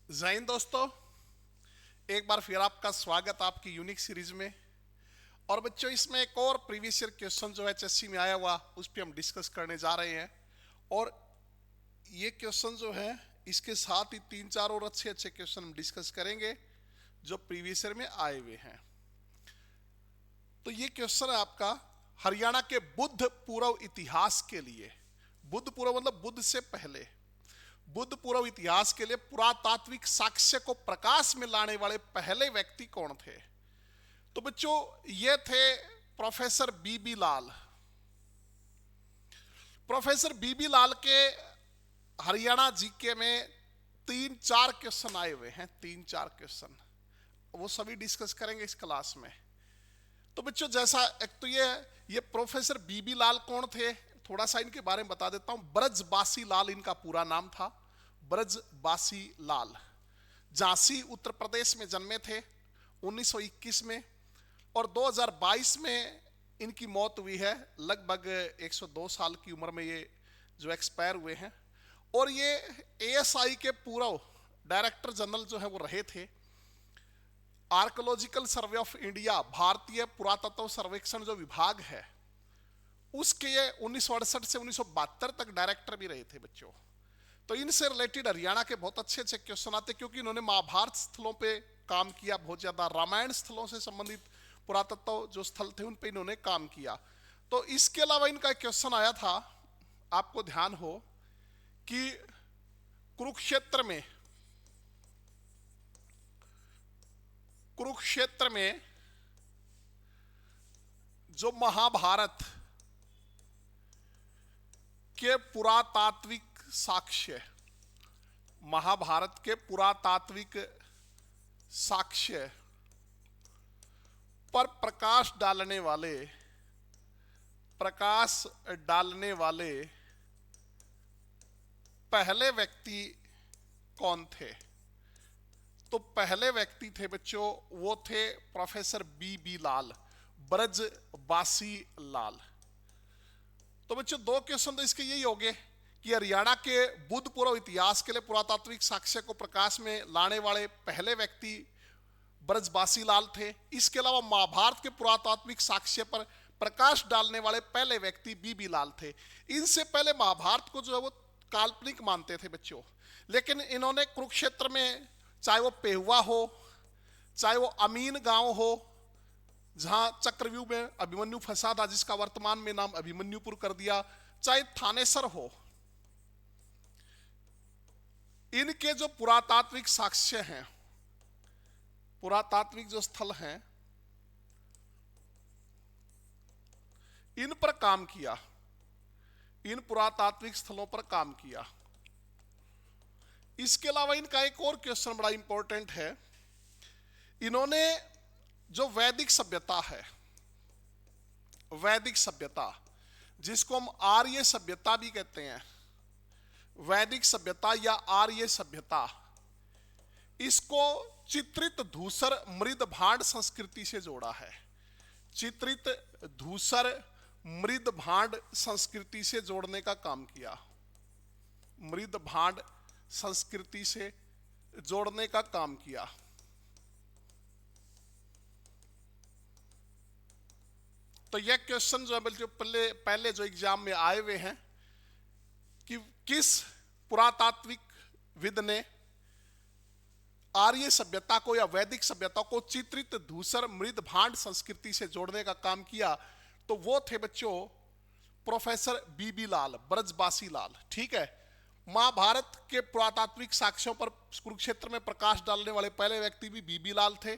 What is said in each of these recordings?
जय हिंद दोस्तों, एक बार फिर आपका स्वागत आपकी यूनिक सीरीज में। और बच्चों, इसमें एक और प्रीवियस ईयर क्वेश्चन जो एचएससी में आया हुआ उस पर हम डिस्कस करने जा रहे हैं। और ये क्वेश्चन जो है, इसके साथ ही तीन चार और अच्छे अच्छे क्वेश्चन हम डिस्कस करेंगे जो प्रीवियस ईयर में आए हुए हैं। तो ये क्वेश्चन है आपका हरियाणा के बुद्ध पूर्व इतिहास के लिए। बुद्ध पूर्व मतलब बुद्ध से पहले, बुद्ध पूर्व इतिहास के लिए पुरातात्विक साक्ष्य को प्रकाश में लाने वाले पहले व्यक्ति कौन थे? तो बच्चों, ये थे प्रोफेसर बीबी लाल। प्रोफेसर बीबी लाल के हरियाणा जीके में तीन चार क्वेश्चन आए हुए हैं, तीन चार क्वेश्चन, वो सभी डिस्कस करेंगे इस क्लास में। तो बच्चों, जैसा एक तो ये प्रोफेसर बीबी लाल कौन थे, थोड़ा सा इनके बारे में बता देता हूं। ब्रजबासी लाल इनका पूरा नाम था, ब्रजबासी लाल। झांसी उत्तर प्रदेश में जन्मे थे 1921 में, और 2022 में इनकी मौत हुई है। लगभग 102 साल की उम्र में ये जो एक्सपायर हुए हैं। और ये एएसआई के पूर्व डायरेक्टर जनरल जो है वो रहे थे। आर्कोलॉजिकल सर्वे ऑफ इंडिया, भारतीय पुरातत्व सर्वेक्षण जो विभाग है, उसके ये 1968 से 1972 तक डायरेक्टर भी रहे थे बच्चों। तो इनसे रिलेटेड हरियाणा के बहुत अच्छे अच्छे क्वेश्चन आते, क्योंकि इन्होंने महाभारत स्थलों पे काम किया बहुत ज्यादा, रामायण स्थलों से संबंधित पुरातत्व जो स्थल थे उन पे इन्होंने काम किया। तो इसके अलावा इनका क्वेश्चन आया था, आपको ध्यान हो कि कुरुक्षेत्र में जो महाभारत के पुरातात्विक साक्ष्य, महाभारत के पुरातात्विक साक्ष्य पर प्रकाश डालने वाले पहले व्यक्ति कौन थे? तो पहले व्यक्ति थे बच्चों, वो थे प्रोफेसर बीबी लाल, ब्रजबासी लाल। तो बच्चों, दो क्वेश्चन तो इसके यही हो गए कि हरियाणा के बुद्ध पूर्व इतिहास के लिए पुरातात्विक साक्ष्य को प्रकाश में लाने वाले पहले व्यक्ति ब्रजबासी लाल थे। इसके अलावा महाभारत के पुरातात्विक साक्ष्य पर प्रकाश डालने वाले पहले व्यक्ति बीबी लाल थे। इनसे पहले महाभारत को जो है वो काल्पनिक मानते थे बच्चों, लेकिन इन्होंने कुरुक्षेत्र में, चाहे वो पेहुआ हो, चाहे वो अमीन गांव हो जहां चक्रव्यूह में अभिमन्यु फंसा था, जिसका वर्तमान में नाम अभिमन्युपुर कर दिया, चाहे थानेसर हो, इनके जो पुरातात्विक साक्ष्य हैं, पुरातात्विक जो स्थल हैं, इन पर काम किया, इन पुरातात्विक स्थलों पर काम किया। इसके अलावा इनका एक और क्वेश्चन बड़ा इंपॉर्टेंट है। इन्होंने जो वैदिक सभ्यता है, वैदिक सभ्यता जिसको हम आर्य सभ्यता भी कहते हैं, वैदिक सभ्यता या आर्य सभ्यता, इसको चित्रित धूसर मृद भांड संस्कृति से जोड़ा है। चित्रित धूसर मृद भांड संस्कृति से जोड़ने का काम किया, मृद भांड संस्कृति से जोड़ने का काम किया। तो यह क्वेश्चन जो है पहले जो एग्जाम में आए हुए हैं कि किस पुरातात्विक विद ने आर्य सभ्यता को या वैदिक सभ्यता को चित्रित धूसर मृद भांड संस्कृति से जोड़ने का काम किया, तो वो थे बच्चों प्रोफेसर बीबी लाल, ब्रजबासी लाल। ठीक है। महाभारत के पुरातात्विक साक्ष्यों पर कुरुक्षेत्र में प्रकाश डालने वाले पहले व्यक्ति भी बीबी लाल थे,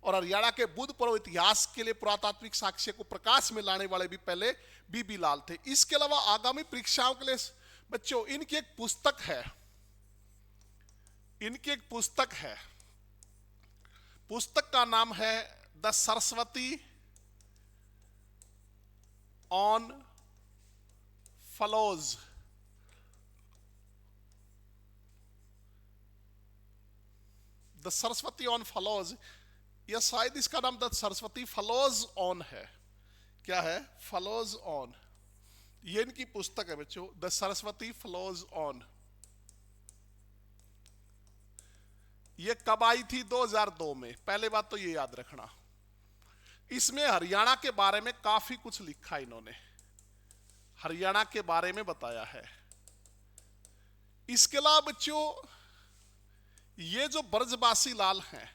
और हरियाणा के बुद्ध पूर्व इतिहास के लिए पुरातात्विक साक्ष्य को प्रकाश में लाने वाले भी पहले बीबी लाल थे। इसके अलावा आगामी परीक्षाओं के लिए बच्चों इनकी एक पुस्तक है, इनकी एक पुस्तक है, पुस्तक का नाम है the Saraswati on follows. The Saraswati on follows, या शायद इसका नाम द सरस्वती फलोज ऑन है। क्या है? Follows on. ये इनकी पुस्तक है बच्चों, द सरस्वती फ्लोज ऑन। ये कब आई थी? 2002 में। पहले बात तो ये याद रखना। इसमें हरियाणा के बारे में काफी कुछ लिखा इन्होंने, हरियाणा के बारे में बताया है। इसके अलावा बच्चों ये जो ब्रजवासी लाल हैं,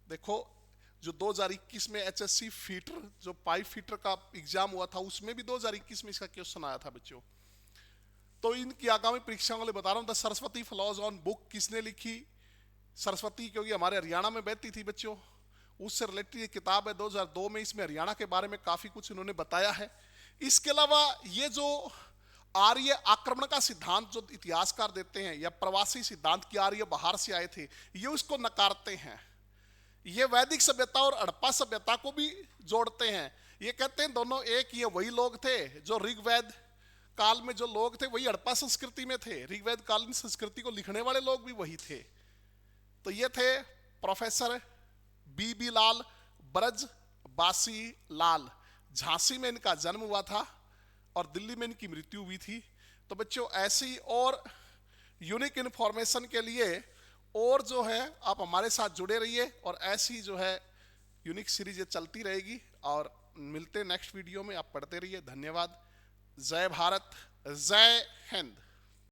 देखो जो 2021 में एचएससी फीटर जो पाइप फीटर का एग्जाम हुआ था उसमें भी 2021 में इसका क्वेश्चन आया था बच्चों। तो इनकी आगामी परीक्षाओं के लिए बता रहा हूं, the Saraswati flaws on book किसने लिखी? सरस्वती क्योंकि हमारे हरियाणा में बहती थी बच्चों, उससे रिलेटेड ये किताब है 2002 में। इसमें हरियाणा के बारे में काफी कुछ इन्होंने बताया है। इसके अलावा ये जो आर्य आक्रमण का सिद्धांत जो इतिहासकार देते हैं, या प्रवासी सिद्धांत की आर्य बाहर से आए थे, ये उसको नकारते हैं। ये वैदिक सभ्यता और हड़प्पा सभ्यता को भी जोड़ते हैं। ये कहते हैं दोनों एक, ये वही लोग थे जो ऋग्वेद काल में जो लोग थे वही हड़प्पा संस्कृति में थे, ऋग्वेद कालीन संस्कृति को लिखने वाले लोग भी वही थे। तो ये थे प्रोफेसर बी लाल, ब्रजवासी लाल। झांसी में इनका जन्म हुआ था और दिल्ली में इनकी मृत्यु हुई थी। तो बच्चों ऐसी और यूनिक इन्फॉर्मेशन के लिए और जो है आप हमारे साथ जुड़े रहिए, और ऐसी जो है यूनिक सीरीज चलती रहेगी। और मिलते नेक्स्ट वीडियो में, आप पढ़ते रहिए। धन्यवाद। जय भारत, जय हिंद।